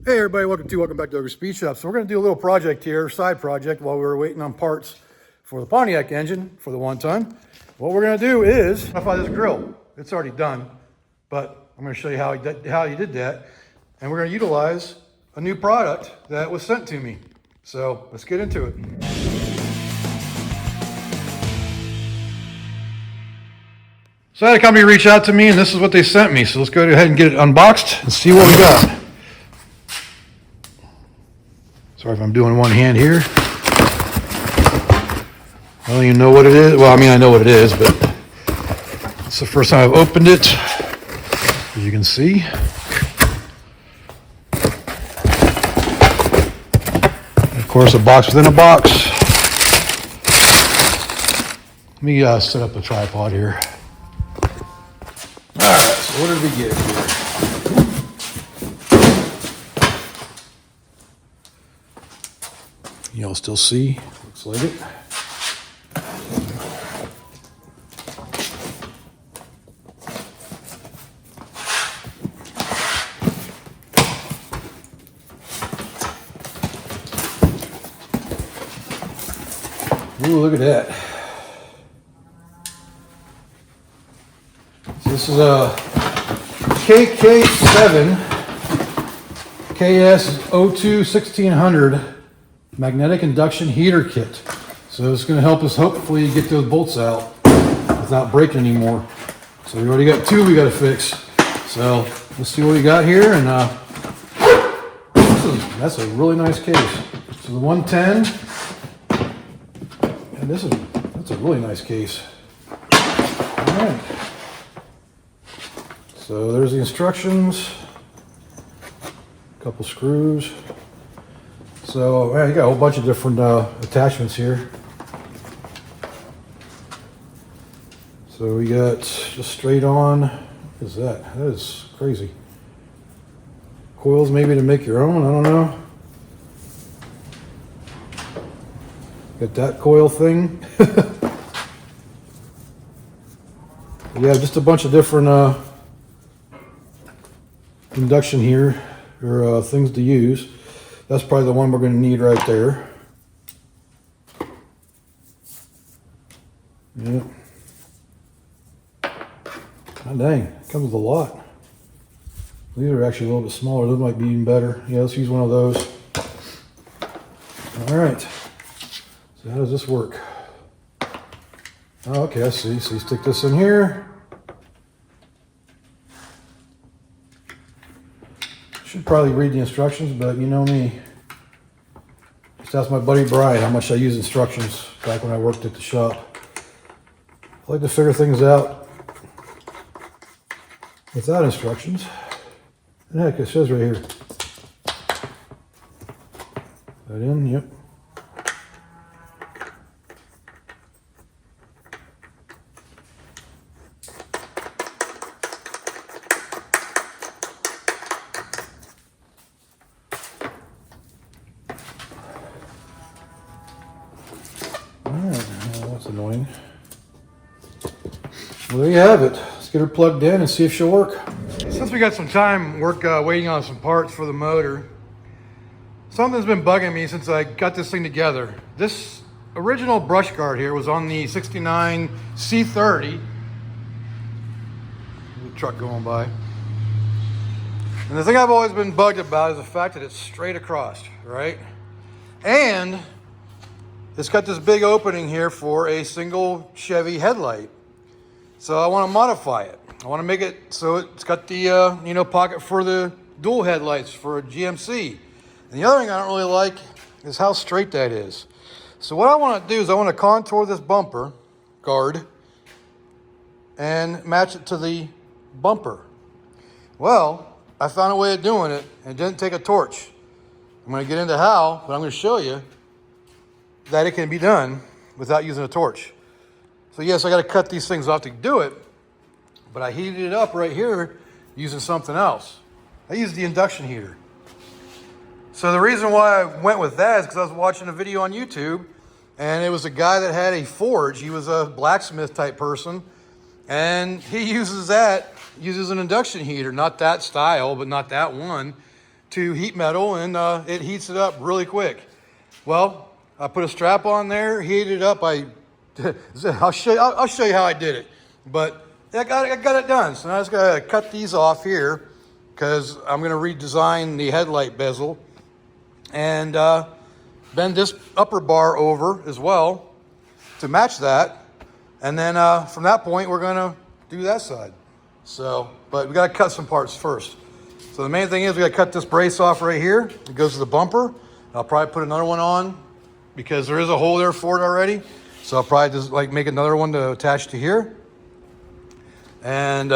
Hey everybody, welcome back to Ogre Speed Shop. So we're going to do a little project here, side project, while we were waiting on parts for the Pontiac engine for the one ton. What we're going to do is modify this grill. It's already done, but I'm going to show you how he did that. And we're going to utilize a new product that was sent to me. So let's get into it. So I had a company reach out to me, and this is what they sent me. So let's go ahead and get it unboxed and see what we got. Sorry if I'm doing one hand here. I don't even know what it is. Well, I mean, I know what it is, but it's the first time I've opened it, as you can see. And of course, a box within a box. Let me set up a tripod here. All right, so what did we get here? Y'all still see? Looks like it. Ooh, look at that. So this is a KKSeven KS02 1600 Magnetic Induction Heater Kit. So it's going to help us hopefully get those bolts out without breaking anymore. So we already got two we got to fix. So let's see what we got here. And that's a really nice case. So the 110, and that's a really nice case. All right. So there's the instructions, a couple screws. So man, you got a whole bunch of different attachments here. So we got just straight on. What is that? That is crazy. Coils maybe to make your own. I don't know. Got that coil thing. We have just a bunch of different induction here, or things to use. That's probably the one we're going to need right there. Yeah. Oh, dang, it comes with a lot. These are actually a little bit smaller. Those might be even better. Yeah, let's use one of those. All right. So how does this work? Oh, okay, I see. So you stick this in here. Should probably read the instructions, but you know me. Just ask my buddy Brian how much I use instructions back when I worked at the shop. I like to figure things out without instructions. And heck, it says right here. That in, yep. That's annoying. Well, there you have it. Let's get her plugged in and see if she'll work. Since we got some time waiting on some parts for the motor, something's been bugging me since I got this thing together. This original brush guard here was on the 69 C30. The truck going by. And the thing I've always been bugged about is the fact that it's straight across, right? And it's got this big opening here for a single Chevy headlight. So I want to modify it. I want to make it so it's got the pocket for the dual headlights for a GMC. And the other thing I don't really like is how straight that is. So what I want to do is I want to contour this bumper guard and match it to the bumper. Well, I found a way of doing it, and it didn't take a torch. I'm going to get into how, but I'm going to show you that it can be done without using a torch. So yes, I got to cut these things off to do it, but I heated it up right here using something else. I used the induction heater. So the reason why I went with that is because I was watching a video on YouTube, and it was a guy that had a forge. He was a blacksmith type person, and he uses an induction heater, not that style, but not that one, to heat metal, and it heats it up really quick. Well, I put a strap on there, heated it up. I'll show you how I did it, but I got it done. So now I just gotta cut these off here because I'm gonna redesign the headlight bezel and bend this upper bar over as well to match that. And then from that point, we're gonna do that side. So, but we gotta cut some parts first. So the main thing is we gotta cut this brace off right here. It goes to the bumper. I'll probably put another one on because there is a hole there for it already. So I'll probably just like make another one to attach to here. And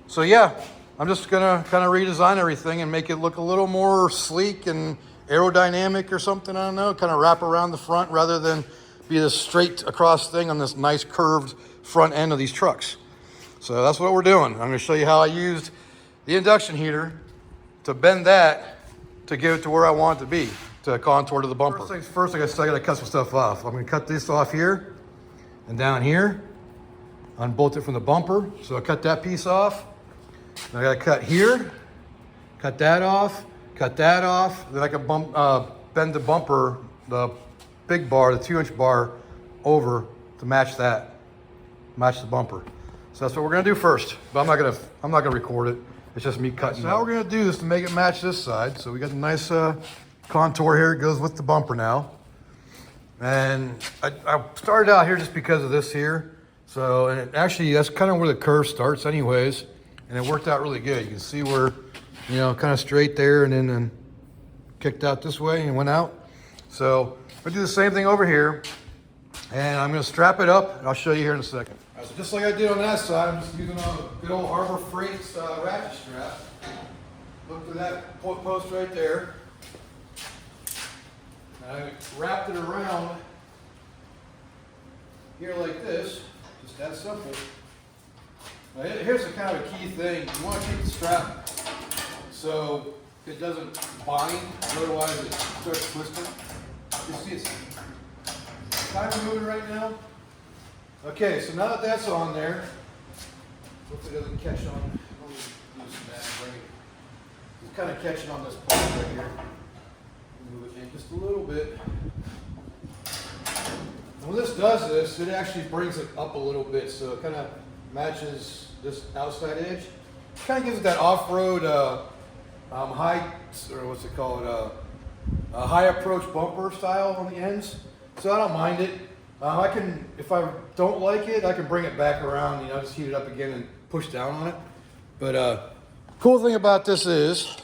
so yeah, I'm just gonna kind of redesign everything and make it look a little more sleek and aerodynamic or something, I don't know, kind of wrap around the front rather than be this straight across thing on this nice curved front end of these trucks. So that's what we're doing. I'm gonna show you how I used the induction heater to bend that to get it to where I want it to be, to contour to the bumper. First things first, I gotta cut some stuff off. I'm gonna cut this off here and down here, unbolt it from the bumper. So I cut that piece off. Then I gotta cut here, cut that off, cut that off. Then I can bend the bumper, the big bar, the 2-inch bar over to match that, match the bumper. So that's what we're gonna do first, but I'm not gonna record it. It's just me cutting. So how we're gonna do this to make it match this side. So we got a nice contour here. It goes with the bumper now. And I started out here just because of this here. So, and actually that's kind of where the curve starts anyways. And it worked out really good. You can see where, you know, kind of straight there and then kicked out this way and went out. So I'll do the same thing over here. And I'm gonna strap it up and I'll show you here in a second. All right, so just like I did on that side, I'm just using a good old Harbor Freight ratchet strap. Look to that post right there. And I wrapped it around here like this, just that simple. Now here's the kind of a key thing. You want to keep the strap so it doesn't bind, otherwise it starts twisting. You see it's kind of moving right now. Okay, so now that that's on there, hopefully it doesn't catch on. It's kind of catching on this part right here. Move it in just a little bit. When this does this, it actually brings it up a little bit, so it kind of matches this outside edge. Kind of gives it that off-road high, or what's it called, a high approach bumper style on the ends. So I don't mind it. I can, if I don't like it, I can bring it back around, you know, just heat it up again and push down on it. But cool thing about this is,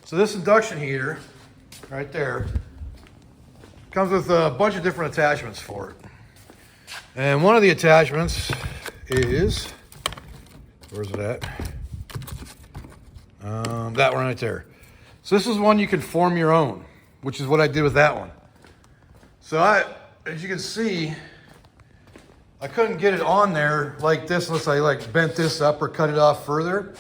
so this induction heater right there comes with a bunch of different attachments for it. And one of the attachments is, where's it at? That one right there. So this is one you can form your own, which is what I did with that one. So as you can see, I couldn't get it on there like this unless I like bent this up or cut it off further.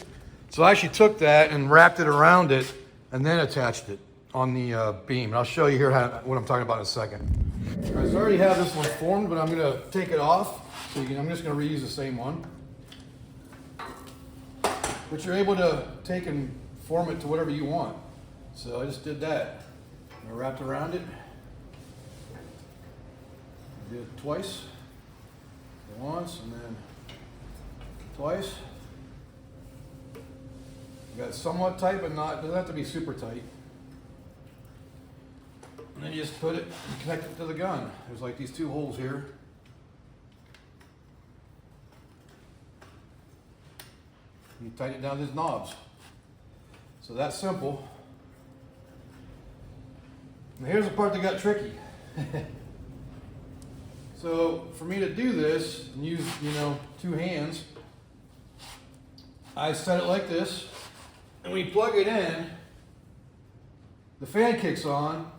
So I actually took that and wrapped it around it and then attached it on the beam. And I'll show you here what I'm talking about in a second. All right, so I already have this one formed, but I'm gonna take it off. So I'm just gonna reuse the same one. But you're able to take and form it to whatever you want. So I just did that. I wrapped around it. Did it twice. Once and then twice. You got it somewhat tight, but not, doesn't have to be super tight. And then you just put it and connect it to the gun. There's like these two holes here. You tighten it down to these knobs. So that's simple. Now here's the part that got tricky. So for me to do this and use, you know, two hands, I set it like this, and when you plug it in, the fan kicks on,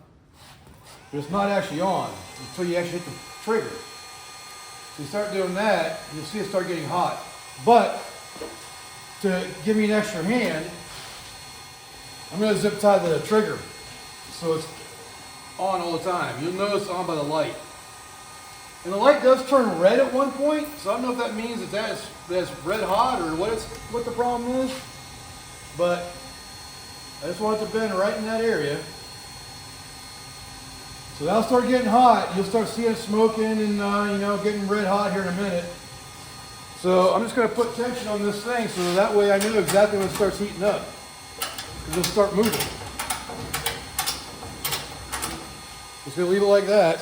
but it's not actually on until you actually hit the trigger. So you start doing that, you'll see it start getting hot. But to give me an extra hand, I'm going to zip tie the trigger so it's on all the time. You'll notice it's on by the light. And the light does turn red at one point, so I don't know if that means that that's red hot or what the problem is. but I just want it to bend right in that area. So that'll start getting hot. You'll start seeing it smoking and you know, getting red hot here in a minute. So I'm just going to put tension on this thing so that way I know exactly when it starts heating up. It'll start moving. Just going to leave it like that.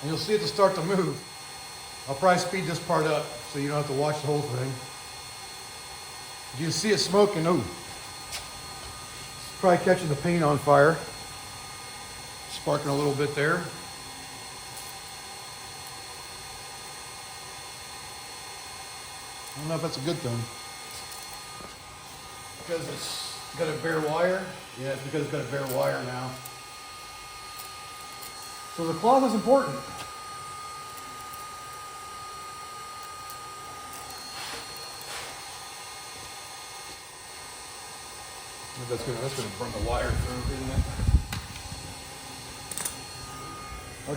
And you'll see it to start to move. I'll probably speed this part up so you don't have to watch the whole thing. You can see it smoking. Oh, it's probably catching the paint on fire. Sparking a little bit there. I don't know if that's a good thing. Because it's got a bare wire? Yeah, it's because it's got a bare wire now. So the cloth is important. That's gonna burn the wire through, isn't it?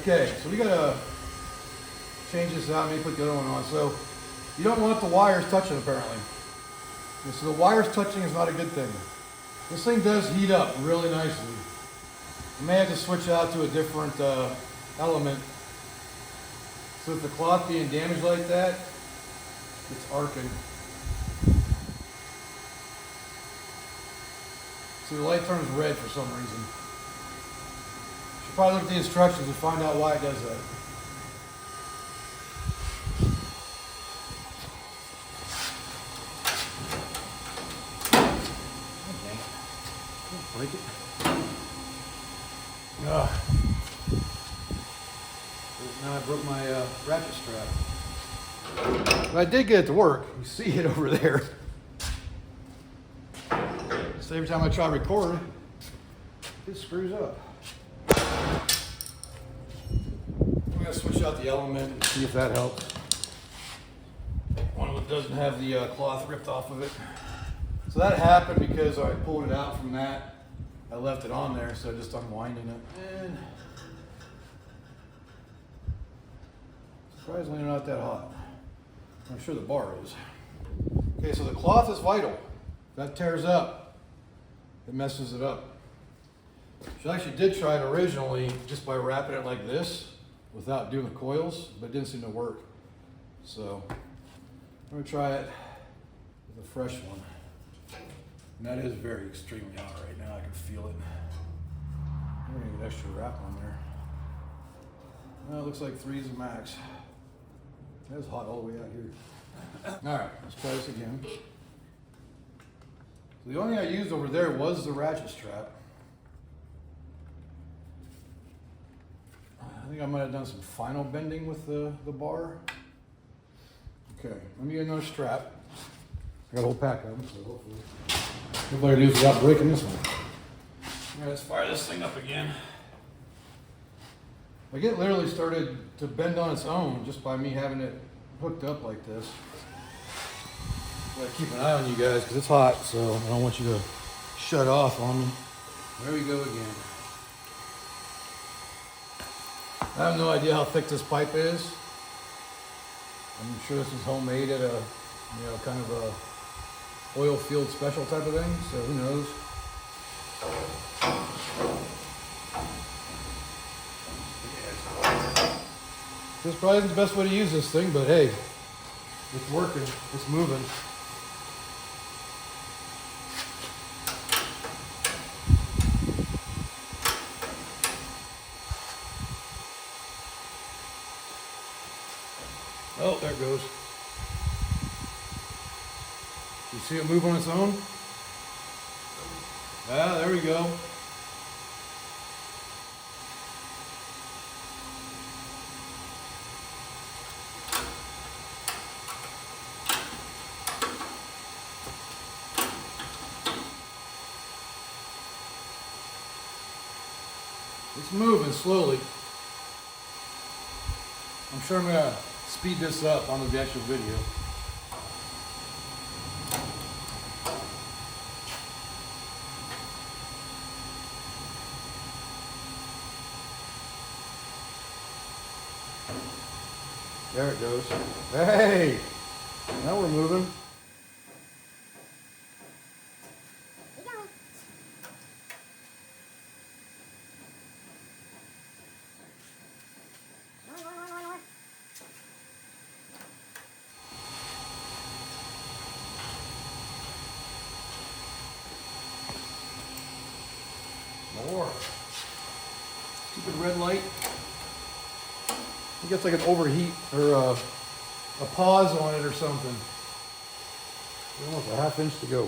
Okay, so we gotta change this out. Maybe put the other one on. So you don't want the wires touching, apparently. And so the wires touching is not a good thing. This thing does heat up really nicely. I may have to switch out to a different element. So with the cloth being damaged like that, it's arcing. See, the light turns red for some reason. Should probably look at the instructions and find out why it does that. Break it. Now I broke my ratchet strap. But I did get it to work. You see it over there. So every time I try to record, it screws up. I'm going to switch out the element and see if that helps. One of them doesn't have the cloth ripped off of it. So that happened because I pulled it out from that. I left it on there, so just unwinding it. And surprisingly not that hot. I'm sure the bar is. Okay, so the cloth is vital. If that tears up, it messes it up. So I actually did try it originally just by wrapping it like this without doing the coils, but it didn't seem to work. So I'm gonna try it with a fresh one. And that is very extremely hot right now. I can feel it. I'm gonna get extra wrap on there. Well, it looks like 3 is the max. That's hot all the way out here. All right, let's try this again. So the only thing I used over there was the ratchet strap. I think I might have done some final bending with the bar. Okay, let me get another strap. I got a whole pack of them, so hopefully I can do this without breaking this one. All right, let's fire this thing up again. Like it literally started to bend on its own just by me having it hooked up like this. Gotta keep an eye on you guys because it's hot, so I don't want you to shut off on me. There we go again. I have no idea how thick this pipe is. I'm sure this is homemade at a, kind of a oil field special type of thing, so who knows. This probably isn't the best way to use this thing, but hey, it's working, it's moving. Oh, there it goes. You see it move on its own? Ah, there we go. It's moving slowly. I'm sure I'm gonna speed this up on the actual video. There it goes. Hey, now we're moving. more. Stupid red light. It gets like an overheat or a pause on it or something. Almost a half inch to go.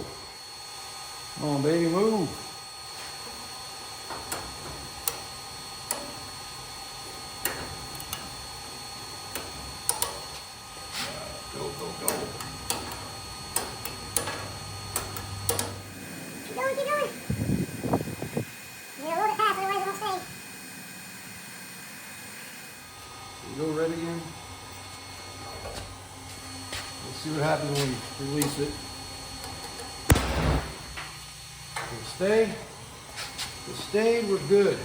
Come on, baby, move. Go, go, go. Keep going, keep going. You're gonna load it fast, otherwise it won't stay. Go red again. Let's see what happens when we release it. Stay. It stayed. We're good.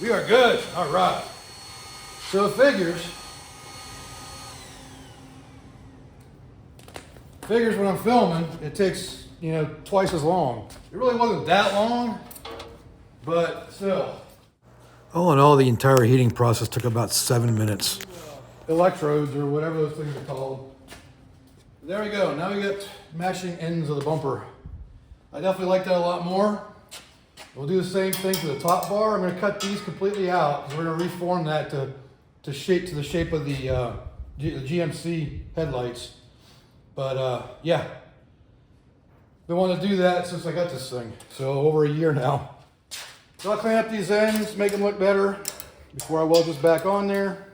We are good. All right. So it figures when I'm filming, it takes, you know, twice as long. It really wasn't that long, but still. All in all, the entire heating process took about 7 minutes. Electrodes or whatever those things are called. There we go. Now we got matching ends of the bumper. I definitely like that a lot more. We'll do the same thing for the top bar. I'm going to cut these completely out because we're going to reform that to the shape of the GMC headlights. But yeah, been wanting to do that since I got this thing. So over a year now. So I'll clean up these ends, make them look better before I weld this back on there.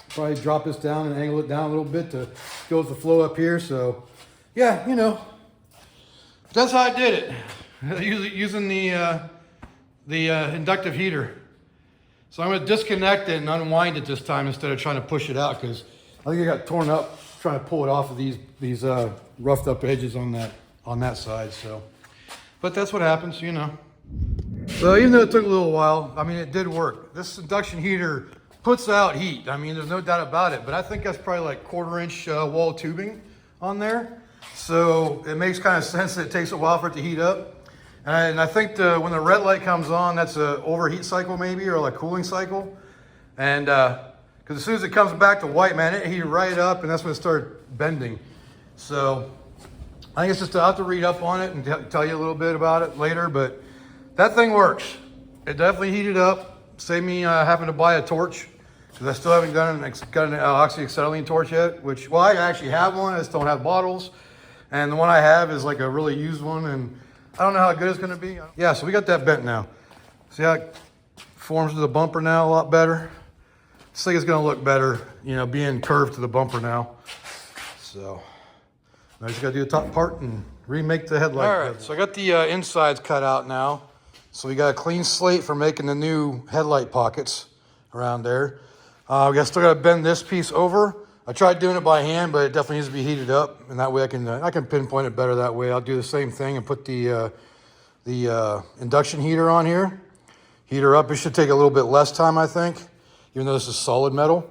Probably drop this down and angle it down a little bit to go with the flow up here. So yeah, you know, that's how I did it. Using the inductive heater. So I'm going to disconnect it and unwind it this time instead of trying to push it out because I think it got torn up trying to pull it off of these roughed up edges on that side. So, but that's what happens, you know. So even though it took a little while, I mean, it did work. This induction heater puts out heat. I mean, there's no doubt about it, but I think that's probably like 1/4 inch wall tubing on there. So it makes kind of sense that it takes a while for it to heat up. And I think when the red light comes on, that's an overheat cycle maybe, or like cooling cycle. And because as soon as it comes back to white, man, it heated right up and that's when it started bending. So I think it's just, I'll have to read up on it and tell you a little bit about it later, but that thing works. It definitely heated up. Saved me having to buy a torch because I still haven't got an oxyacetylene torch yet, which, well, I actually have one. I just don't have bottles. And the one I have is like a really used one, and I don't know how good it's gonna be. Yeah, so we got that bent now. See how it forms to the bumper now a lot better? This thing is gonna look better, you know, being curved to the bumper now. So I just gotta do the top part and remake the headlight. All right, so I got the insides cut out now. So we got a clean slate for making the new headlight pockets around there. We still gotta bend this piece over. I tried doing it by hand, but it definitely needs to be heated up, and that way I can pinpoint it better that way. I'll do the same thing and put the induction heater on here. Heat her up. It should take a little bit less time, I think, even though this is solid metal.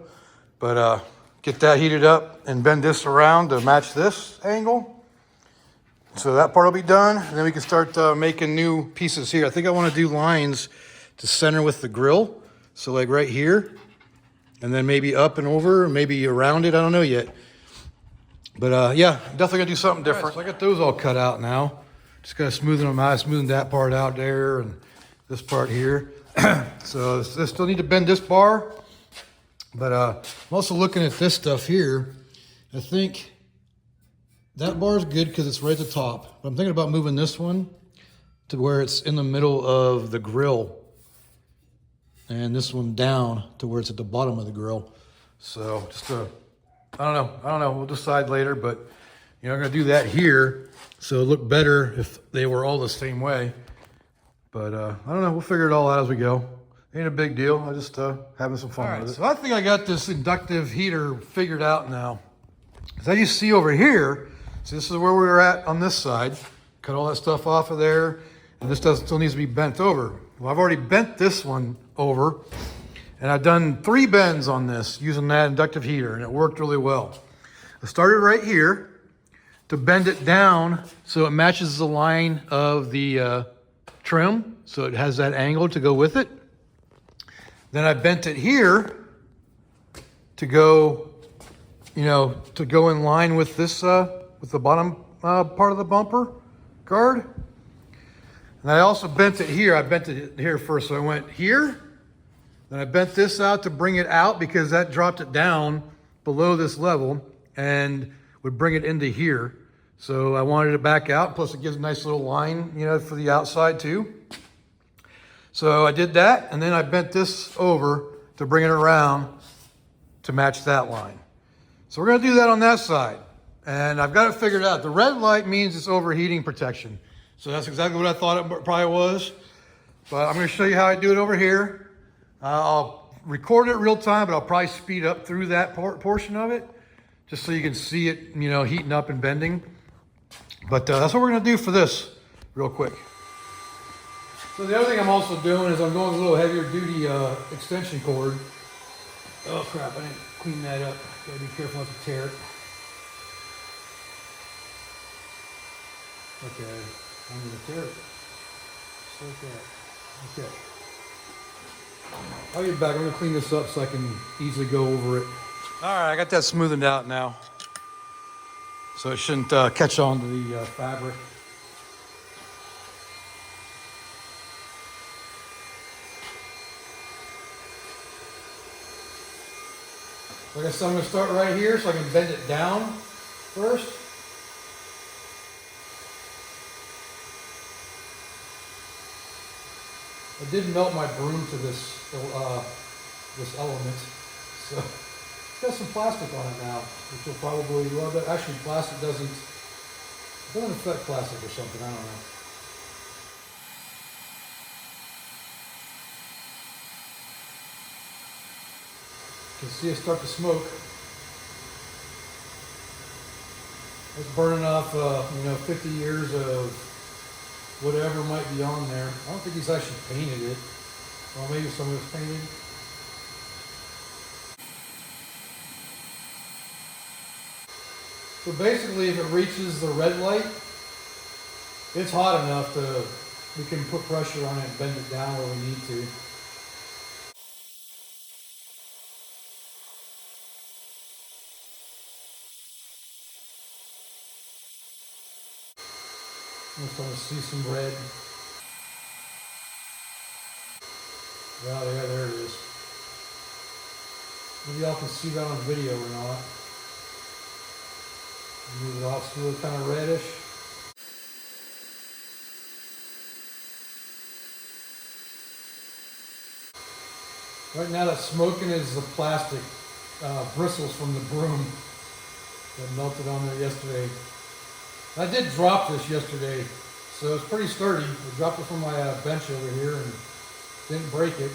But get that heated up and bend this around to match this angle. So that part will be done, and then we can start making new pieces here. I think I want to do lines to center with the grill. So like right here. And then maybe up and over, maybe around it. I don't know yet. But yeah, definitely gonna do something different. Right, so I got those all cut out now. Just gotta smoothen them out, smoothing that part out there and this part here. So I still need to bend this bar. But I'm also looking at this stuff here. I think that bar is good because it's right at the top. But I'm thinking about moving this one to where it's in the middle of the grill. And this one down to where it's at the bottom of the grill. So just I don't know. We'll decide later, but you know, I'm gonna do that here. So it look better if they were all the same way. But I don't know, we'll figure it all out as we go. Ain't a big deal, I just having some fun with it. So I think I got this inductive heater figured out now. As you see over here, so this is where we were at on this side. Cut all that stuff off of there, and this still needs to be bent over. Well, I've already bent this one over, and I've done 3 bends on this using that inductive heater, and it worked really well. I started right here to bend it down so it matches the line of the trim, so it has that angle to go with it. Then I bent it here to go, you know, to go in line with this, with the bottom part of the bumper guard. And I also bent it here. I bent it here first. So I went here, then I bent this out to bring it out because that dropped it down below this level and would bring it into here. So I wanted it back out. Plus it gives a nice little line, you know, for the outside too. So I did that, and then I bent this over to bring it around to match that line. So we're gonna do that on that side. And I've got it figured out. The red light means it's overheating protection. So that's exactly what I thought it probably was. But I'm gonna show you how I do it over here. I'll record it real time, but I'll probably speed up through that portion of it, just so you can see it, you know, heating up and bending. But that's what we're gonna do for this real quick. So the other thing I'm also doing is I'm going with a little heavier duty extension cord. Oh crap, I didn't clean that up. Gotta be careful not to tear it. Okay, I'm gonna tear it. Just like that. Okay. I'll get back. I'm gonna clean this up so I can easily go over it. All right, I got that smoothened out now. So it shouldn't catch on to the fabric. Like I said, I'm going to start right here so I can bend it down first. I did melt my broom to this this element, so it's got some plastic on it now, which will probably, well, actually plastic doesn't affect plastic or something, I don't know. You can see it start to smoke. It's burning off, 50 years of whatever might be on there. I don't think he's actually painted it. Well, maybe some of it's painted. So basically, if it reaches the red light, it's hot enough we can put pressure on it and bend it down where we need to. I'm starting to see some red. Yeah, there it is. Maybe y'all can see that on video or not. Move it off, still kind of reddish. Right now that's smoking is the plastic bristles from the broom that melted on there yesterday. I did drop this yesterday, so it's pretty sturdy. I dropped it from my bench over here and didn't break it.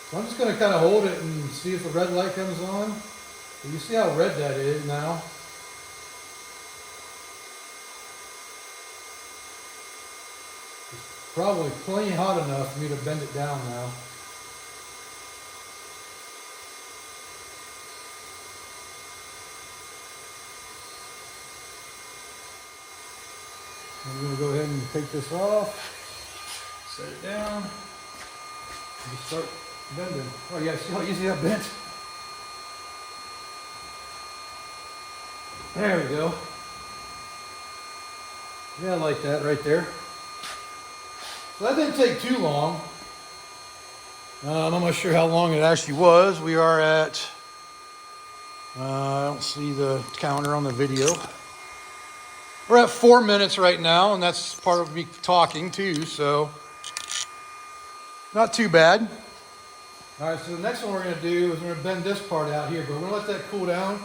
So I'm just going to kind of hold it and see if the red light comes on. But you see how red that is now. It's probably plenty hot enough for me to bend it down now. I'm going to go ahead and take this off, set it down, and just start bending. Oh yeah, see how easy that bent? There we go. Yeah, I like that right there. So that didn't take too long. I'm not sure how long it actually was. We are at, I don't see the counter on the video. We're at 4 minutes right now, and that's part of me talking too, so not too bad. All right, so the next one we're gonna do is we're gonna bend this part out here, but we're gonna let that cool down,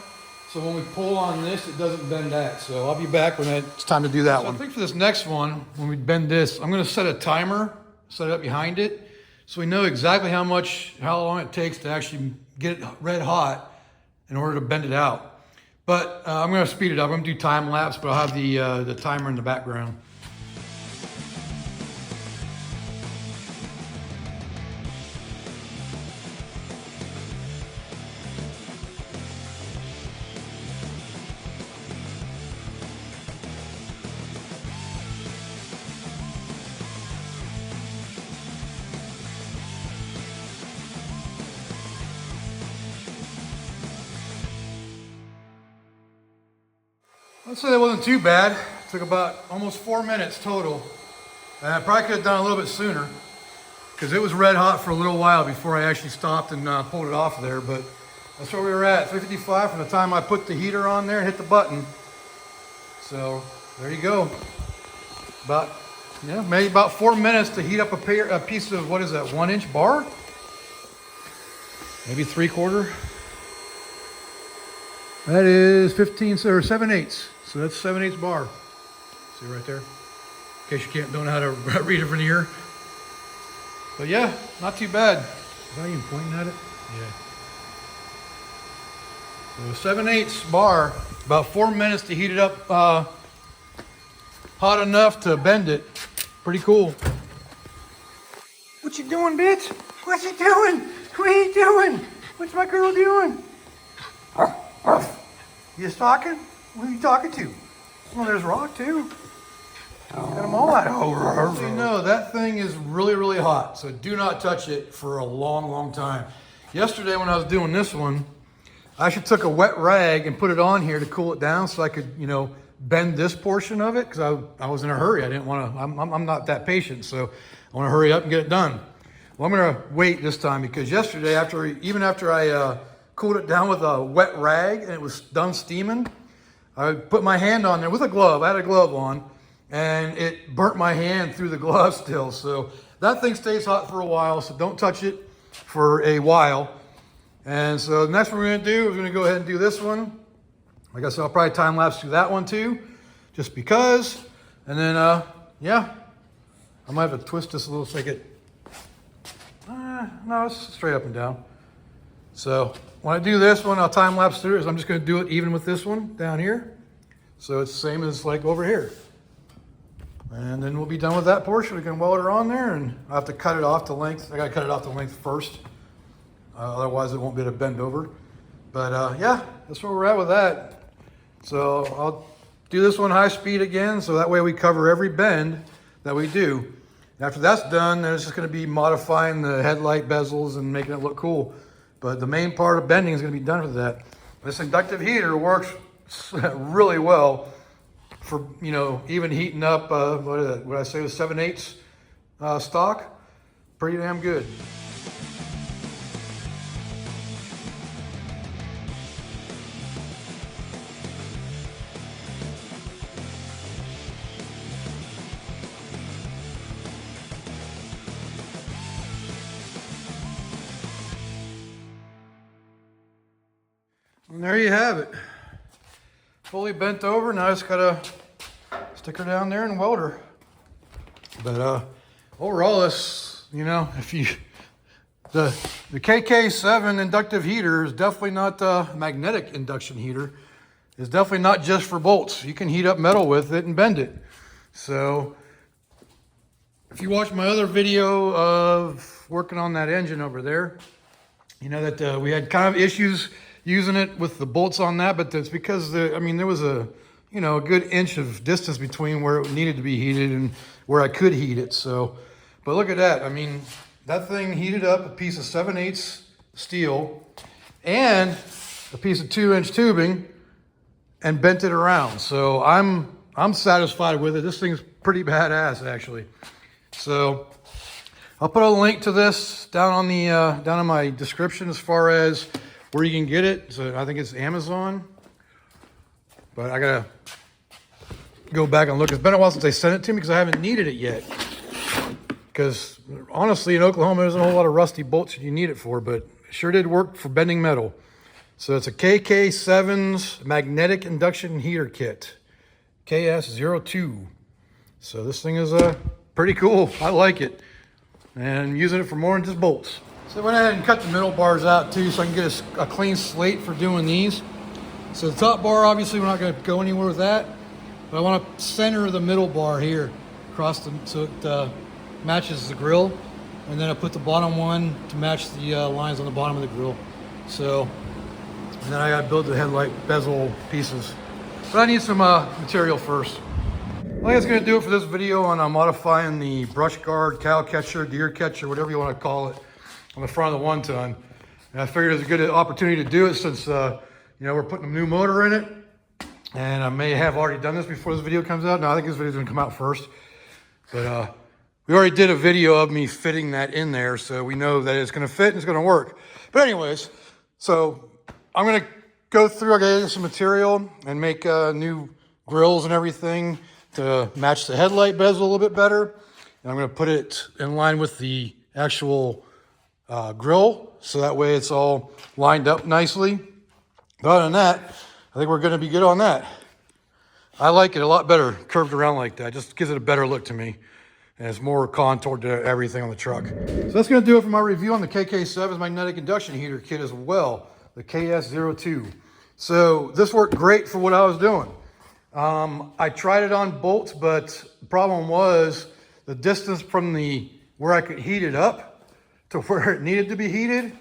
so when we pull on this, it doesn't bend that. So I'll be back when it's time to do that one. I think for this next one, when we bend this, I'm gonna set a timer, set it up behind it, so we know exactly how long it takes to actually get it red hot in order to bend it out. But I'm going to speed it up. I'm going to do time lapse, but I'll have the timer in the background. I'd say that wasn't too bad. Took about almost 4 minutes total. And I probably could have done a little bit sooner because it was red hot for a little while before I actually stopped and pulled it off there. But that's where we were at, 355 from the time I put the heater on there and hit the button. So there you go. About, yeah, maybe about 4 minutes to heat up a piece of, what is that, 1-inch bar? Maybe 3/4. That is 15 or 7/8. So that's 7/8 bar. See right there? In case you don't know how to read it from here. But yeah, not too bad. Is that even pointing at it? Yeah. So 7/8 bar, about 4 minutes to heat it up hot enough to bend it. Pretty cool. What you doing, bitch? What you doing? What are you doing? What's my girl doing? Arf, arf. You just talking? What are you talking to? Well, there's Rock too. Got them all out. So you know, that thing is really, really hot. So do not touch it for a long, long time. Yesterday when I was doing this one, I actually took a wet rag and put it on here to cool it down so I could, you know, bend this portion of it because I was in a hurry. I didn't want to, I'm not that patient, so I want to hurry up and get it done. Well, I'm going to wait this time because yesterday, even after I cooled it down with a wet rag and it was done steaming, I put my hand on there with a glove. I had a glove on and it burnt my hand through the glove still. So that thing stays hot for a while, so don't touch it for a while. And so the next one we're going to do is we're going to go ahead and do this one. Like I said, I'll probably time lapse through that one too, just because. And then, yeah, I might have to twist this a little so I get, no, it's straight up and down. So when I do this one, I'll time lapse through it. I'm just going to do it even with this one down here. So it's the same as like over here. And then we'll be done with that portion. We can weld her on there and I have to cut it off to length. I got to cut it off to length first. Otherwise it won't be able to bend over. But yeah, that's where we're at with that. So I'll do this one high speed again. So that way we cover every bend that we do. After that's done, then it's just going to be modifying the headlight bezels and making it look cool. But the main part of bending is going to be done with that. This inductive heater works really well for, you know, even heating up, what is that? What I say was 7/8 stock. Pretty damn good. And there you have it. Fully bent over. Now I just gotta stick her down there and weld her. But overall, this, you know, if you the KK7 inductive heater is definitely not a magnetic induction heater. It's definitely not just for bolts. You can heat up metal with it and bend it. So if you watch my other video of working on that engine over there, you know that we had kind of issues using it with the bolts on that, but that's because I mean, there was a, you know, a good inch of distance between where it needed to be heated and where I could heat it. So, but look at that. I mean, that thing heated up a piece of 7/8 steel and a piece of 2-inch tubing and bent it around. So I'm satisfied with it. This thing's pretty badass, actually. So I'll put a link to this down on the down in my description as far as where you can get it. So I think it's Amazon, but I gotta go back and look. It's been a while since they sent it to me because I haven't needed it yet. Because honestly, in Oklahoma, there's a whole lot of rusty bolts that you need it for, but it sure did work for bending metal. So it's a KK7's Magnetic Induction Heater Kit, KS02. So this thing is pretty cool. I like it. And I'm using it for more than just bolts. So I went ahead and cut the middle bars out too so I can get a clean slate for doing these. So the top bar, obviously we're not going to go anywhere with that. But I want to center the middle bar here across the, so it matches the grill. And then I put the bottom one to match the lines on the bottom of the grill. So, and then I got to build the headlight bezel pieces. But I need some material first. I think that's going to do it for this video on modifying the brush guard, cow catcher, deer catcher, whatever you want to call it, on the front of the 1-ton. And I figured it was a good opportunity to do it since, you know, we're putting a new motor in it. And I may have already done this before this video comes out. No, I think this video is gonna come out first. But we already did a video of me fitting that in there, so we know that it's gonna fit and it's gonna work. But anyways, so I'm gonna go through, I gotta get some material and make new grills and everything to match the headlight bezel a little bit better. And I'm gonna put it in line with the actual grill, so that way it's all lined up nicely. But other than that, I think we're gonna be good on that. I like it a lot better, curved around like that. Just gives it a better look to me. And it's more contoured to everything on the truck. So that's gonna do it for my review on the KK7 Magnetic Induction Heater kit as well, the KS02. So this worked great for what I was doing. I tried it on bolts, but the problem was the distance from where I could heat it up to where it needed to be heated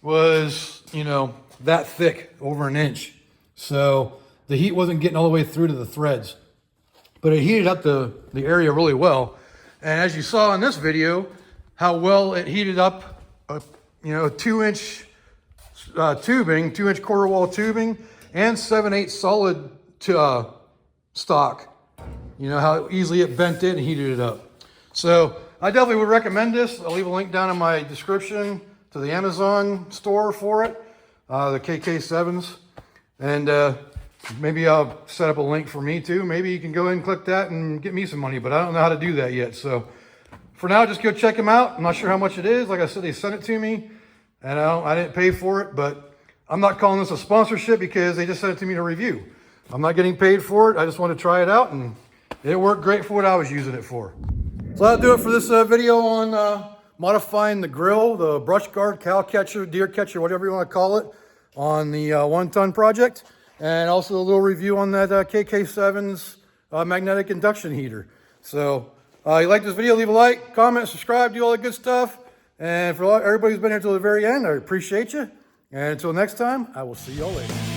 was, you know, that thick, over an inch. So the heat wasn't getting all the way through to the threads, but it heated up the area really well. And as you saw in this video, how well it heated up, you know, 2-inch tubing, 2-inch quarter wall tubing, and 7/8 solid stock. You know, how easily it bent it and heated it up. So I definitely would recommend this. I'll leave a link down in my description to the Amazon store for it, the KK7s. And maybe I'll set up a link for me too. Maybe you can go in and click that and get me some money, but I don't know how to do that yet. So for now, just go check them out. I'm not sure how much it is. Like I said, they sent it to me and I didn't pay for it, but I'm not calling this a sponsorship because they just sent it to me to review. I'm not getting paid for it. I just want to try it out, and it worked great for what I was using it for. So that'll do it for this video on modifying the grill, the brush guard, cow catcher, deer catcher, whatever you want to call it, on the 1-ton project. And also a little review on that KK7's magnetic induction heater. So you like this video, leave a like, comment, subscribe, do all that good stuff. And for everybody who's been here till the very end, I appreciate you. And until next time, I will see y'all later.